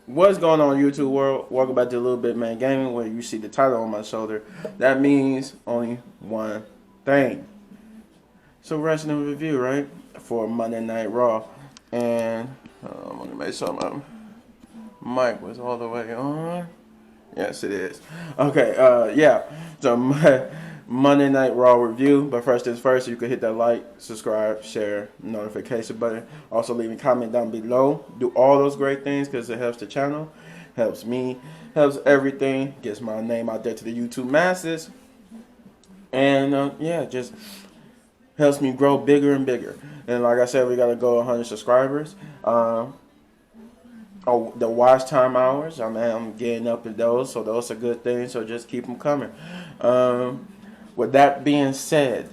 What's going on, YouTube world? Welcome back to a Little Bit Man Gaming, where you see the title on my shoulder. That means only one thing. So, wrestling review, right? For Monday Night Raw. And I'm going to make sure my mic was all the way on. Yes, it is. Okay, yeah. So, Monday Night Raw review. But first things first, you can hit that like, subscribe, share, notification button. Also, leave a comment down below. Do all those great things because it helps the channel, helps me, helps everything, gets my name out there to the YouTube masses. And, yeah, just helps me grow bigger and bigger. And like I said, we got to go 100 subscribers. The watch time hours, I'm getting up in those, so those are good things. So just keep them coming. With that being said,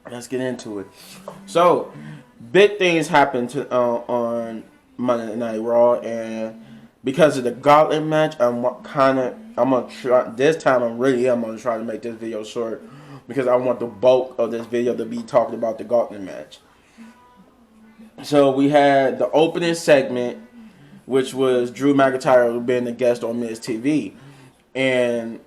let's get into it. So, big things happened on Monday Night Raw, and because of the Gauntlet match, I'm gonna try this time. I'm gonna try to make this video short because I want the bulk of this video to be talking about the Gauntlet match. So we had the opening segment, which was Drew McIntyre being a guest on Miz TV. And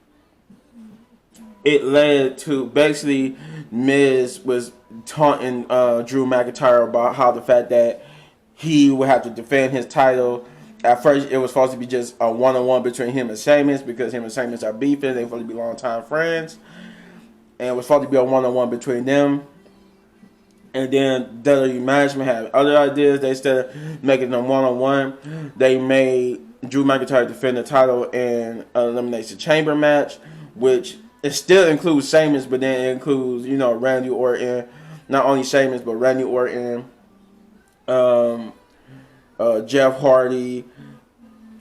it led to basically Miz was taunting Drew McIntyre about how the fact that he would have to defend his title. At first, it was supposed to be just a one-on-one between him and Sheamus because him and Sheamus are beefing. They're supposed to be longtime friends. And it was supposed to be a one-on-one between them. And then WWE management had other ideas. They instead of making them one-on-one, they made Drew McIntyre defend the title in an Elimination Chamber match, which it still includes Sheamus, but then it includes, Randy Orton. Not only Sheamus, but Randy Orton, Jeff Hardy,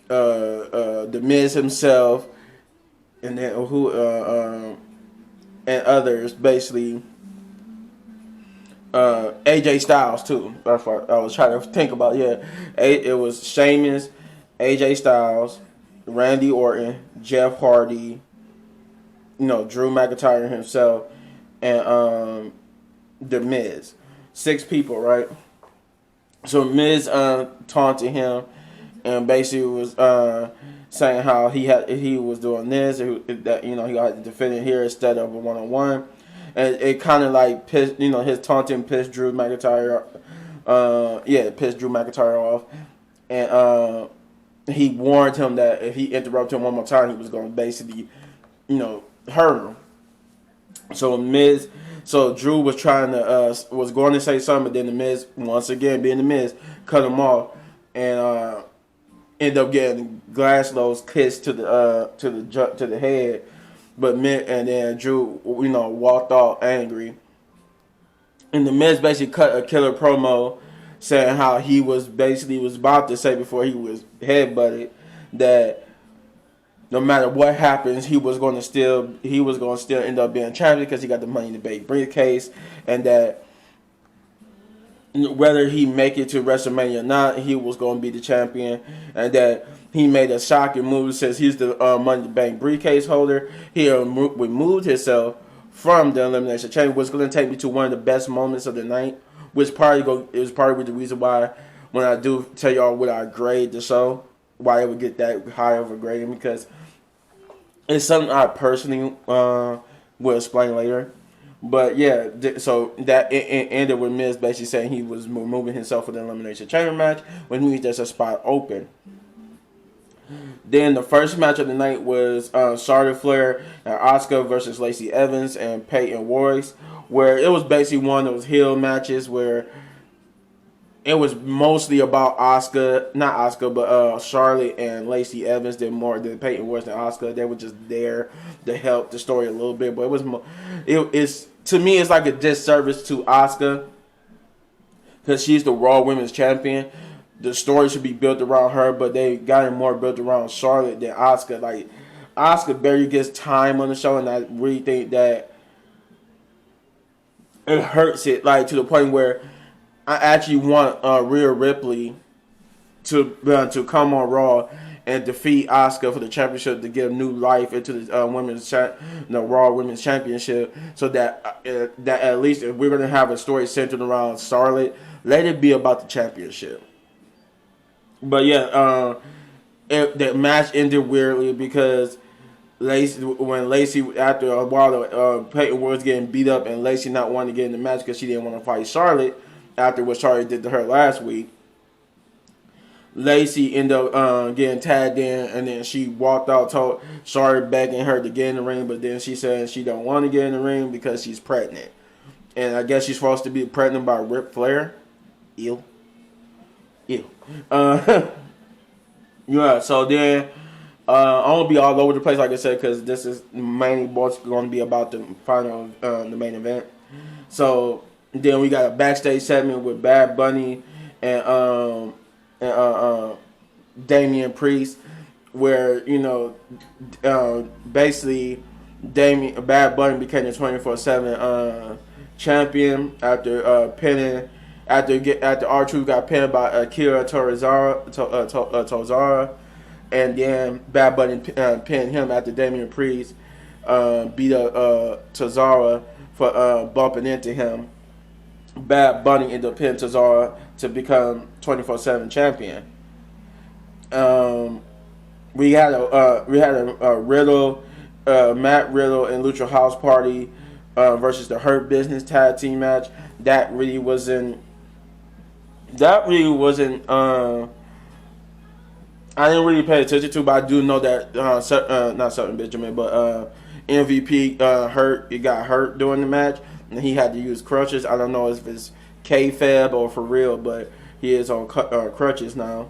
The Miz himself, and then and others, basically. AJ Styles too. That's what I was trying to think about. Yeah, it was Sheamus, AJ Styles, Randy Orton, Jeff Hardy, Drew McIntyre himself, and The Miz. 6 people, right? So Miz taunted him and basically was saying how he was doing this, that he had to defend it here instead of a one-on-one. And it kind of like pissed, his taunting pissed Drew McIntyre. Pissed Drew McIntyre off, and he warned him that if he interrupted him one more time, he was going to basically, hurt him. So Drew was trying to was going to say something, but then the Miz, once again being the Miz, cut him off, and ended up getting Glasgow's kiss to the head. But and then Drew, walked off angry. And the Miz basically cut a killer promo saying how he was about to say before he was headbutted that no matter what happens, he was going to still end up being champion because he got the Money in the Bank briefcase, and that whether he make it to WrestleMania or not, he was going to be the champion, and that he made a shocking move since he's the Money in the Bank briefcase holder. He removed himself from the Elimination Chamber, which is going to take me to one of the best moments of the night, which is probably the reason why when I do tell y'all what I grade the show, why it would get that high of a grading, because it's something I personally will explain later. But yeah, so that it ended with Miz basically saying he was removing himself for the Elimination Chamber match when he was just a spot open. Then the first match of the night was Charlotte Flair and Asuka versus Lacey Evans and Peyton Royce, where it was basically one of those heel matches where it was mostly about Charlotte and Lacey Evans did more than Peyton Royce and Asuka. They were just there to help the story a little bit, but it's to me it's like a disservice to Asuka because she's the Raw Women's Champion. The story should be built around her, but they got it more built around Charlotte than Asuka. Like Asuka barely gets time on the show, and I really think that it hurts it like to the point where I actually want Rhea Ripley to come on Raw and defeat Asuka for the championship to give new life into the Raw Women's Championship, so that at least if we're gonna have a story centered around Charlotte, let it be about the championship. But yeah, the match ended weirdly because when Lacey, after a while, Peyton was getting beat up and Lacey not wanting to get in the match because she didn't want to fight Charlotte after what Charlotte did to her last week. Lacey ended up getting tagged in, and then she walked out, told Charlotte begging her to get in the ring, but then she said she don't want to get in the ring because she's pregnant. And I guess she's supposed to be pregnant by Ric Flair. Ew. Ew. Yeah, so then I'm going to be all over the place, like I said, because this is mainly what's going to be about the final, the main event. So then we got a backstage segment with Bad Bunny and Damian Priest, where basically Bad Bunny became the 24/7 champion after pinning after R-Truth got pinned by Akira Tozawa, and then Bad Bunny pinned him after Damian Priest beat up Tozawa for bumping into him. Bad Bunny ended up pinning Tozawa to become 24/7 champion. We had a Riddle, Matt Riddle and Lucha House Party versus the Hurt Business tag team match. That really wasn't. I didn't really pay attention to, but I do know that not Sutton Benjamin, but MVP he got hurt during the match, and he had to use crutches. I don't know if it's kayfabe or for real, but he is on crutches now.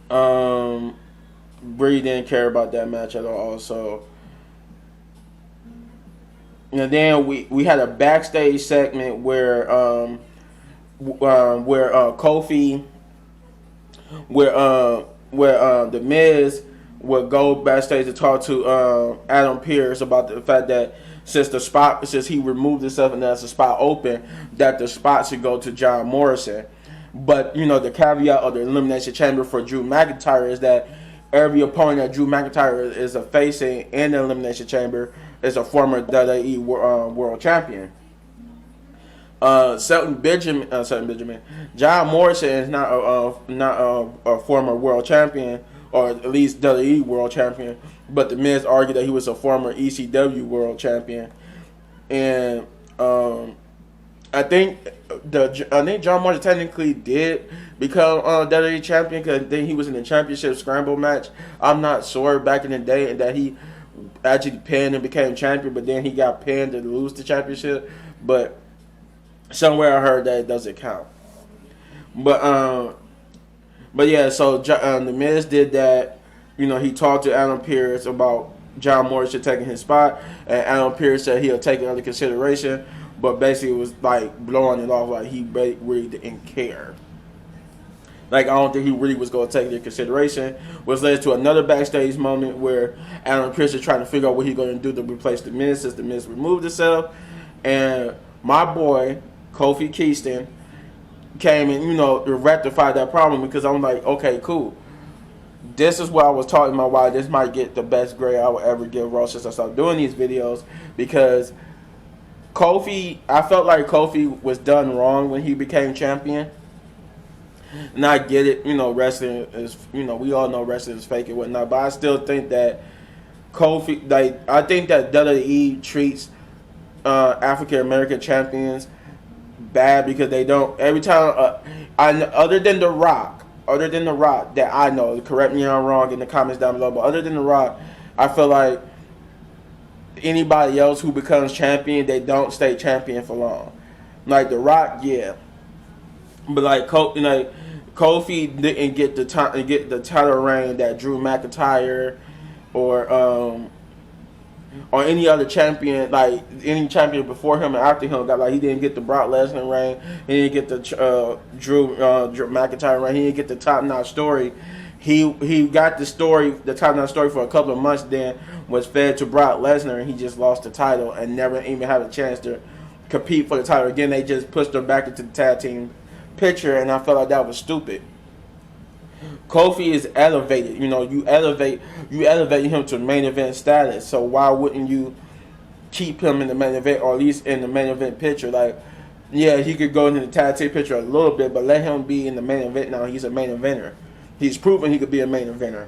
Really didn't care about that match at all. So, and then we had a backstage segment where Kofi, where the Miz would go backstage to talk to Adam Pearce about the fact that since he removed himself and there's a spot open, that the spot should go to John Morrison. But the caveat of the Elimination Chamber for Drew McIntyre is that every opponent that Drew McIntyre is facing in the Elimination Chamber is a former WWE World Champion. Shelton Benjamin, John Morrison is not a former world champion, or at least WWE world champion. But the Miz argued that he was a former ECW world champion, and I think John Morrison technically did become WWE champion because then he was in the championship scramble match. I'm not sure back in the day, and that he actually pinned and became champion, but then he got pinned to lose the championship, but. Somewhere I heard that it doesn't count, but yeah. So the Miz did that. He talked to Adam Pearce about John Morrison taking his spot, and Adam Pearce said he'll take it under consideration. But basically, it was like blowing it off, like he really didn't care. Like I don't think he really was going to take it into consideration. Which led to another backstage moment where Adam Pearce is trying to figure out what he's going to do to replace the Miz since the Miz removed himself, and my boy Kofi Kingston came and rectified that problem, because I'm like, okay, cool. This is what I was talking about, why this might get the best grade I will ever give Raw since I started doing these videos, because I felt like Kofi was done wrong when he became champion. And I get it, wrestling is, we all know wrestling is fake and whatnot, but I still think that Kofi, I think that WWE treats African American champions bad, because they don't, every time other than The Rock that I know, correct me if I'm wrong in the comments down below, but other than The Rock, I feel like anybody else who becomes champion, they don't stay champion for long. Like The Rock, yeah, but like Kofi didn't get the title reign that Drew McIntyre or any other champion, like any champion before him and after him got. Like he didn't get the Brock Lesnar reign, he didn't get the Drew McIntyre reign, he didn't get the top notch story. He got the top notch story for a couple of months, then was fed to Brock Lesnar, and he just lost the title and never even had a chance to compete for the title again. They just pushed her back into the tag team picture, and I felt like that was stupid. Kofi is elevated. You elevate him to main event status. So why wouldn't you keep him in the main event, or at least in the main event picture? Like Yeah, he could go into the tag team picture a little bit, but let him be in the main event now. He's a main eventer. He's proven he could be a main eventer.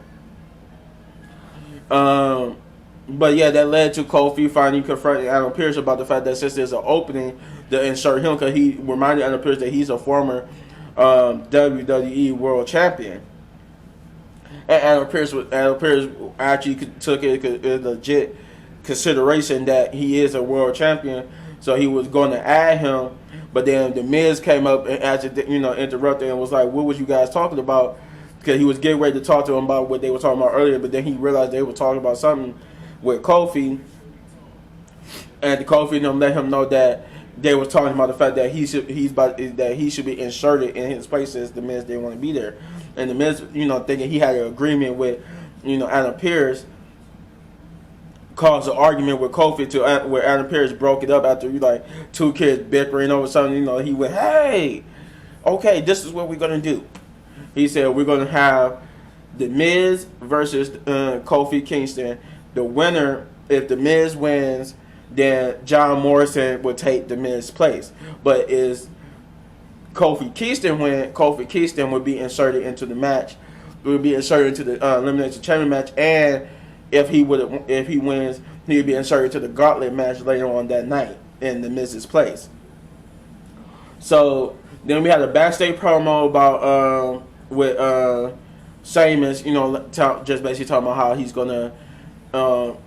But yeah, that led to Kofi finally confronting Adam Pearce about the fact that since there's an opening to insert him, because he reminded Adam Pearce that he's a former WWE World Champion. And Adam Pearce actually took it as legit consideration that he is a world champion, so he was going to add him. But then the Miz came up and actually, interrupted and was like, "What was you guys talking about?" Because he was getting ready to talk to him about what they were talking about earlier, but then he realized they were talking about something with Kofi, and Kofi and them let him know that they were talking about the fact that he should be inserted in his place as the Miz didn't want to be there, and the Miz, thinking he had an agreement with, Adam Pearce, caused an argument with Kofi to where Adam Pearce broke it up after like two kids bickering over something. He went, "Hey, okay, this is what we're gonna do." He said we're gonna have the Miz versus Kofi Kingston. The winner, if the Miz wins, then John Morrison would take the Miz's place. But is Kofi Kingston win, Kofi Kingston would be inserted into the match. Would be inserted into the Elimination Chamber match, and if he wins, he would be inserted to the Gauntlet match later on that night in the Miz's place. So then we had a backstage promo about with Sheamus, just basically talking about how he's gonna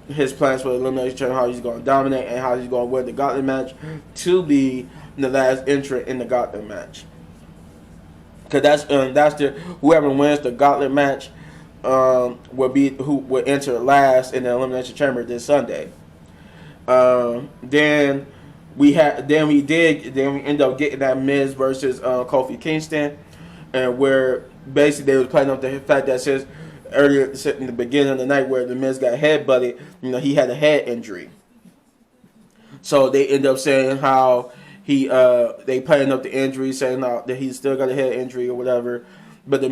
his plans for the Elimination Chamber, how he's gonna dominate, and how he's gonna win the Gauntlet match to be the last entrant in the Gauntlet match. Because that's the whoever wins the Gauntlet match will be who will enter last in the Elimination Chamber this Sunday. Then we end up getting that Miz versus Kofi Kingston, and where basically they was playing up the fact that since earlier in the beginning of the night where the Miz got headbutted, he had a head injury. So they end up saying how they playing up the injury, saying that he's still got a head injury or whatever. But the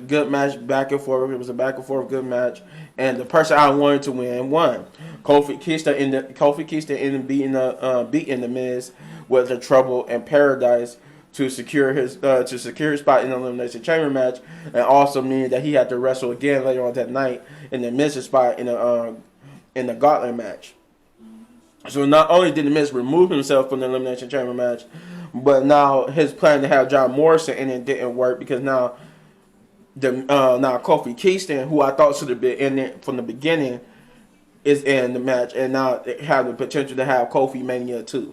good match back and forth. It was a back and forth good match, and the person I wanted to win won. Kofi Kingston ended up beating the Miz with the Trouble in Paradise to secure his spot in the Elimination Chamber match, and also meaning that he had to wrestle again later on that night in the Miz's spot in the Gauntlet match. So not only did the Miz remove himself from the Elimination Chamber match, but now his plan to have John Morrison in it didn't work, because now Kofi Kingston, who I thought should have been in it from the beginning, is in the match, and now they have the potential to have Kofi Mania 2.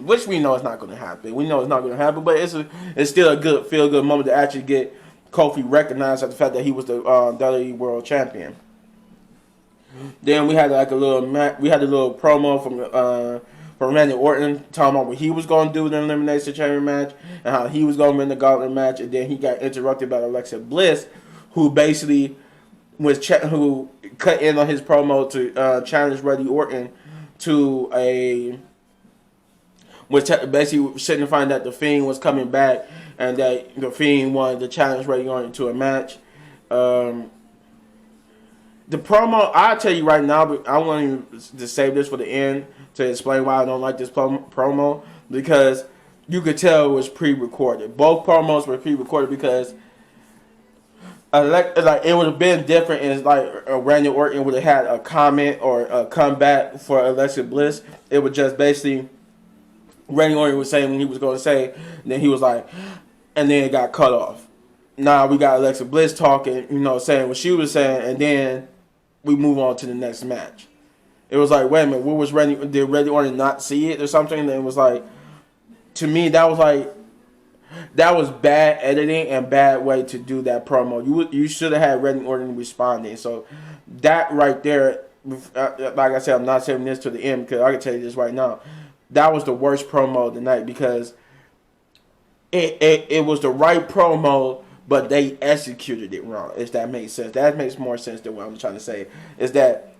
Which we know is not going to happen. We know it's not going to happen, but it's still a good feel-good moment to actually get Kofi recognized at the fact that he was the WWE World Champion. Then we had a little promo from Randy Orton talking about what he was going to do in the Elimination Chamber match and how he was going to win the Gauntlet match, and then he got interrupted by Alexa Bliss, who basically who cut in on his promo to challenge Randy Orton to a. Was basically signifying that the Fiend was coming back and that the Fiend wanted to challenge Randy Orton to a match. The promo, I'll tell you right now, but I want to save this for the end to explain why I don't like this promo, because you could tell it was pre-recorded. Both promos were pre-recorded because it would have been different if Randy Orton would have had a comment or a comeback for Alexa Bliss. It would just basically Randy Orton was saying when he was going to say, and then he was like, and then it got cut off. Now we got Alexa Bliss talking, saying what she was saying, and then we move on to the next match. It was like, wait a minute, did Randy Orton not see it or something? And it was like, to me, that was bad editing and bad way to do that promo. You should have had Randy Orton responding. So that right there, like I said, I'm not saving this to the end because I can tell you this right now. That was the worst promo of the night because it was the right promo, but they executed it wrong, if that makes sense. That makes more sense than what I'm trying to say. Is that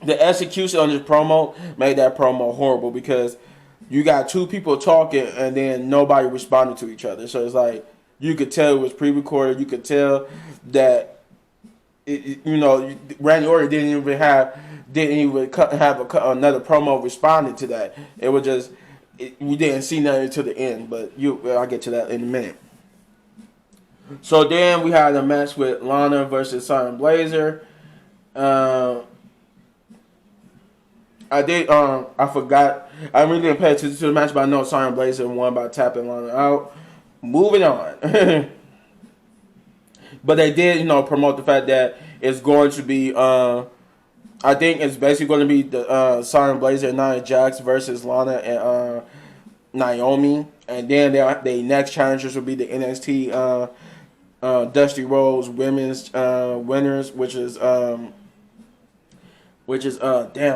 the execution on this promo made that promo horrible because you got two people talking and then nobody responded to each other. So it's like you could tell it was pre-recorded. You could tell that Randy Orton didn't even have another promo responding to that. It was just we didn't see nothing until the end. But I'll get to that in a minute. So then we had a match with Lana versus Simon Blazer. I forgot. I really didn't pay attention to the match, but I know Simon Blazer won by tapping Lana out. Moving on. But they did, promote the fact that it's going to be, I think it's basically going to be the Simon Blazer and Nia Jax versus Lana and Naomi. And then the next challengers will be the NXT Dusty Rhodes women's winners, which is damn,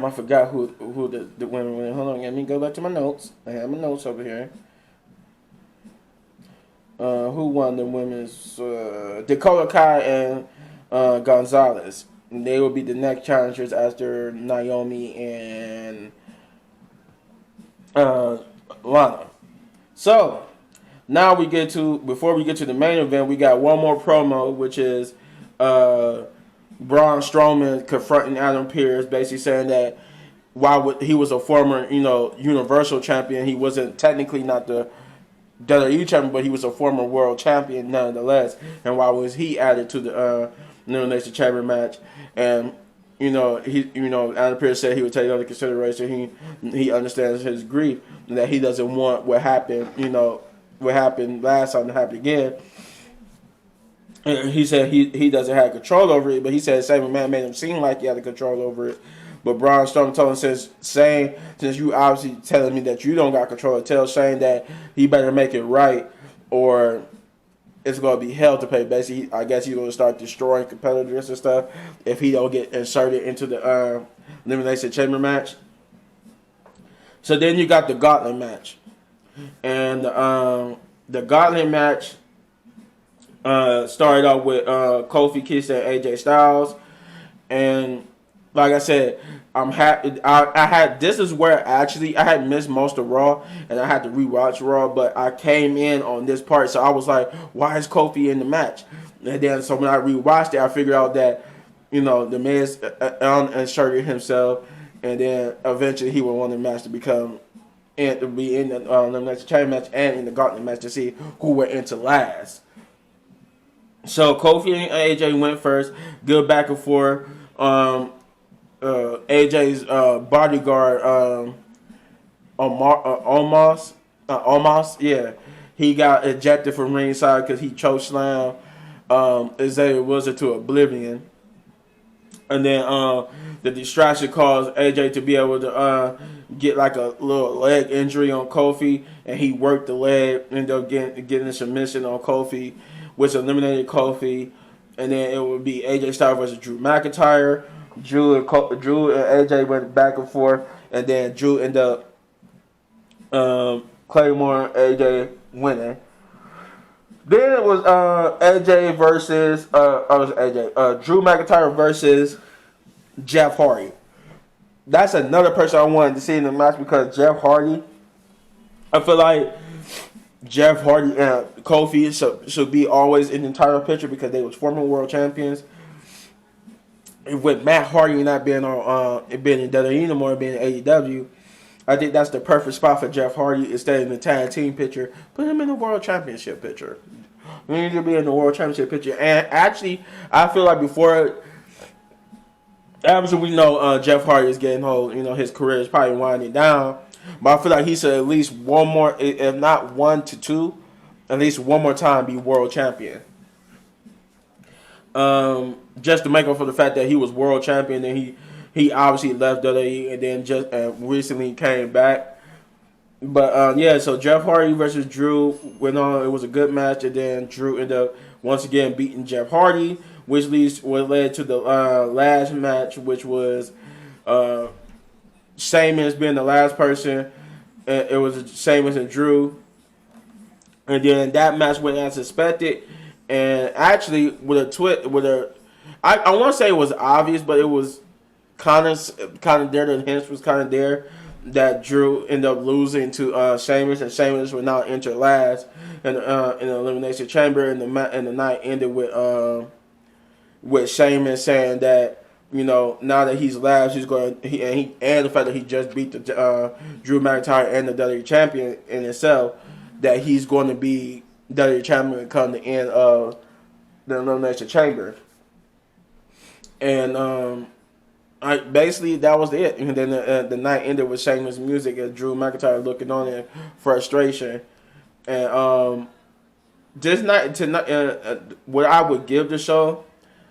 I forgot who the women were. Hold on, let me go back to my notes. I have my notes over here. Who won the women's? Dakota Kai and Gonzalez. And they will be the next challengers after Naomi and Lana. So now before we get to the main event, we got one more promo, which is Braun Strowman confronting Adam Pearce, basically saying that while he was a former, Universal champion, he wasn't technically not the WWE champion, but he was a former world champion nonetheless. And why was he added to the Elimination Chamber match? And Adam Pearce said he would take it under consideration. He understands his grief and that he doesn't want what happened last time to happen again. And he said he doesn't have control over it, but he said Shane McMahon made him seem like he had the control over it. But Braun Strowman told him, since you obviously telling me that you don't got control, tell Shane that he better make it right, or it's going to be hell to pay. Basically, I guess he's going to start destroying competitors and stuff if he don't get inserted into the Elimination Chamber match. So then you got the Gauntlet match. And the Gauntlet match started off with Kofi Kingston and AJ Styles. And like I said, I'm happy. This is where actually I had missed most of Raw, and I had to rewatch Raw. But I came in on this part, so I was like, "Why is Kofi in the match?" And then, so when I rewatched it, I figured out that the Miz inserted himself, and then eventually he would want the match to become and to be in the Elimination Chamber match and in the Gauntlet match to see who went into last. So Kofi and AJ went first. Good back and forth. AJ's bodyguard, Omos, yeah, he got ejected from ringside because he chokeslammed Xavier Woods to oblivion. And then the distraction caused AJ to be able to get like a little leg injury on Kofi, and he worked the leg, ended up getting a submission on Kofi, which eliminated Kofi. And then it would be AJ Styles versus Drew McIntyre. Drew and AJ went back and forth, and then Drew ended up Claymore and AJ winning. Then it was AJ versus Drew McIntyre versus Jeff Hardy. That's another person I wanted to see in the match because Jeff Hardy, I feel like Jeff Hardy and Kofi should be always in the title picture because they was former world champions. With Matt Hardy not being on being in WWE anymore, being in AEW, I think that's the perfect spot for Jeff Hardy instead of the tag team picture. Put him in the world championship picture. We need to be in the world championship picture. And actually, I feel like before, obviously we know Jeff Hardy is getting old. His career is probably winding down. But I feel like he should at least one more, if not 1 to 2, at least one more time be world champion. Just to make up for the fact that he was world champion and he obviously left WWE and then just recently came back. But so Jeff Hardy versus Drew went on. It was a good match, and then Drew ended up once again beating Jeff Hardy, which led to the last match, which was Sheamus being the last person. It was Sheamus and Drew, and then that match went as expected. And actually, I want to say it was obvious, but it was kind of there. The hints was kind of there that Drew ended up losing to Sheamus, and Sheamus would now enter last in the Elimination Chamber. And the night ended with Sheamus saying that You know, now that he's last, he's going and the fact that he just beat the Drew McIntyre and the WWE champion in itself, that he's going to be WWE champion come the end of the Elimination Chamber. And I basically that was it. And then the night ended with Sheamus music and Drew McIntyre looking on in frustration. And this night tonight, what I would give the show.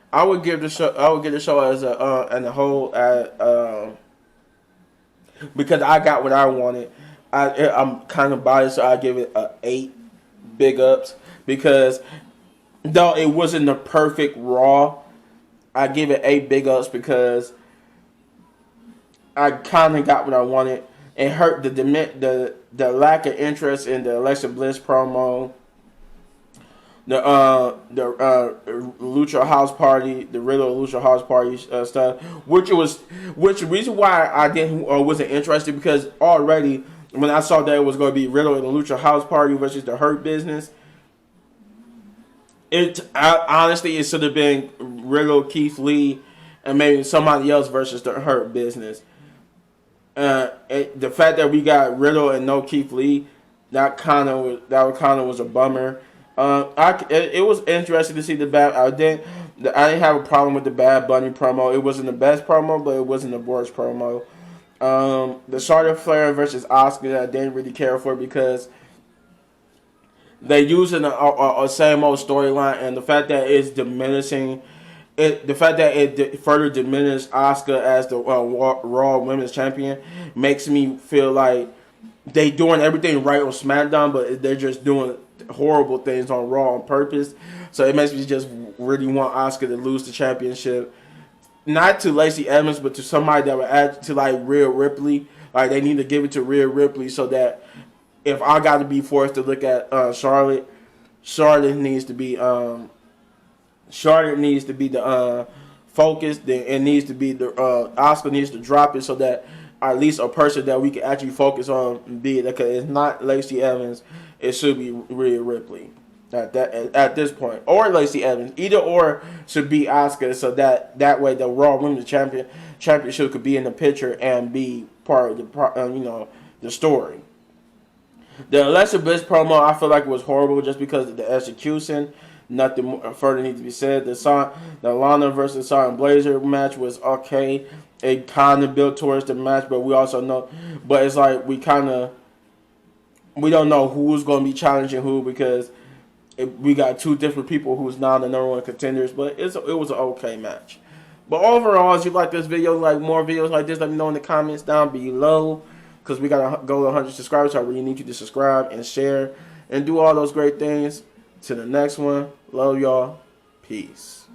I would give the show as a whole because I got what I wanted. I'm kind of biased, so I give it a 8 big ups because though it wasn't the perfect Raw, I give it 8 big ups because I kind of got what I wanted. It hurt the lack of interest in the Alexa Bliss promo. The Lucha House Party, the Riddle Lucha House Party stuff, which the reason why I didn't or wasn't interested because already when I saw that it was going to be Riddle and the Lucha House Party versus the Hurt Business, honestly it should have been Riddle, Keith Lee, and maybe somebody else versus the Hurt Business. The fact that we got Riddle and no Keith Lee, that kind of was a bummer. It was interesting to see the bad. I didn't have a problem with the Bad Bunny promo. It wasn't the best promo, but it wasn't the worst promo. The Charlotte Flair versus Asuka, I didn't really care for because they're using a same old storyline, and the fact that it's diminishing. The fact that it further diminished Asuka as the Raw Women's Champion makes me feel like they doing everything right on SmackDown, but they're just doing horrible things on Raw on purpose. So it makes me just really want Asuka to lose the championship, not to Lacey Evans, but to somebody that would add to like Rhea Ripley. Like they need to give it to Rhea Ripley so that if I got to be forced to look at Charlotte needs to be the focus. Then it needs to be the Asuka needs to drop it so that at least a person that we can actually focus on be it. Because it's not Lacey Evans. It should be Rhea Ripley at this point, or Lacey Evans. Either or should be Asuka, so that way the Raw Women's Championship could be in the picture and be part of the story. The Alexa Bliss promo I feel like was horrible just because of the execution. Nothing further needs to be said. The Lana versus Sonya Blazer match was okay. It kind of built towards the match, but we also know, but it's like we don't know who's going to be challenging who because we got 2 different people who's now the number 1 contenders. But it was an okay match. But overall, if you like this video, like more videos like this, let me know in the comments down below. Because we got to go to 100 subscribers, so I really need you to subscribe and share and do all those great things. To the next one, love y'all. Peace.